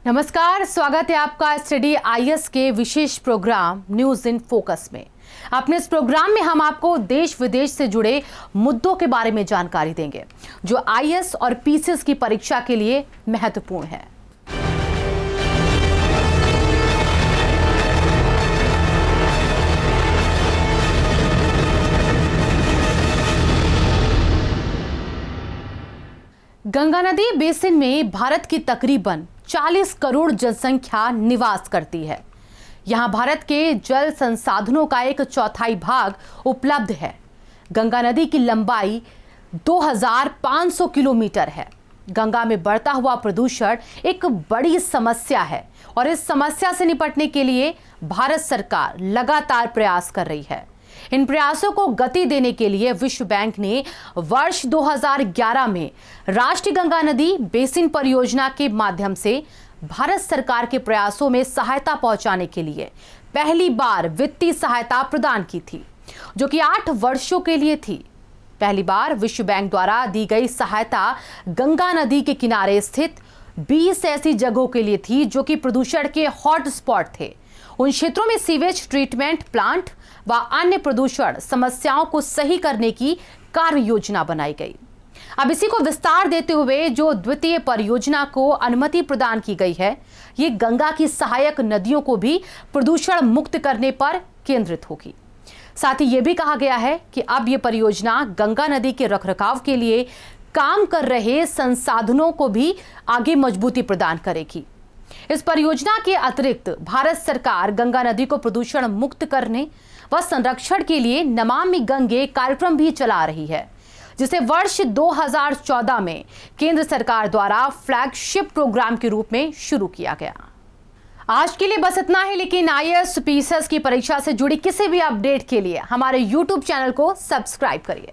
नमस्कार, स्वागत है आपका स्टडी आईएएस के विशेष प्रोग्राम न्यूज इन फोकस में। अपने इस प्रोग्राम में हम आपको देश विदेश से जुड़े मुद्दों के बारे में जानकारी देंगे जो आईएएस और पीसीएस की परीक्षा के लिए महत्वपूर्ण है। गंगा नदी बेसिन में भारत की तकरीबन 40 करोड़ जनसंख्या निवास करती है। यहाँ भारत के जल संसाधनों का एक चौथाई भाग उपलब्ध है। गंगा नदी की लंबाई 2500 किलोमीटर है। गंगा में बढ़ता हुआ प्रदूषण एक बड़ी समस्या है और इस समस्या से निपटने के लिए भारत सरकार लगातार प्रयास कर रही है। इन प्रयासों को गति देने के लिए विश्व बैंक ने वर्ष 2011 में राष्ट्रीय गंगा नदी बेसिन परियोजना के माध्यम से भारत सरकार के प्रयासों में सहायता पहुंचाने के लिए पहली बार वित्तीय सहायता प्रदान की थी, जो कि 8 वर्षों के लिए थी। पहली बार विश्व बैंक द्वारा दी गई सहायता गंगा नदी के किनारे स्थित 20 ऐसी जगहों के लिए थी जो कि प्रदूषण के हॉट स्पॉट थे। उन क्षेत्रों में सीवेज ट्रीटमेंट प्लांट व अन्य प्रदूषण समस्याओं को सही करने की कार्य योजना बनाई गई। अब इसी को विस्तार देते हुए जो द्वितीय परियोजना को अनुमति प्रदान की गई है, ये गंगा की सहायक नदियों को भी प्रदूषण मुक्त करने पर केंद्रित होगी। साथ ही ये भी कहा गया है कि अब ये परियोजना गंगा नदी के रखरखाव के लिए काम कर रहे संसाधनों को भी आगे मजबूती प्रदान करेगी। इस परियोजना के अतिरिक्त भारत सरकार गंगा नदी को प्रदूषण मुक्त करने व संरक्षण के लिए नमामि गंगे कार्यक्रम भी चला रही है, जिसे वर्ष 2014 में केंद्र सरकार द्वारा फ्लैगशिप प्रोग्राम के रूप में शुरू किया गया। आज के लिए बस इतना ही, लेकिन आईएएस पीसीएस की परीक्षा से जुड़ी किसी भी अपडेट के लिए हमारे YouTube चैनल को सब्सक्राइब करिए।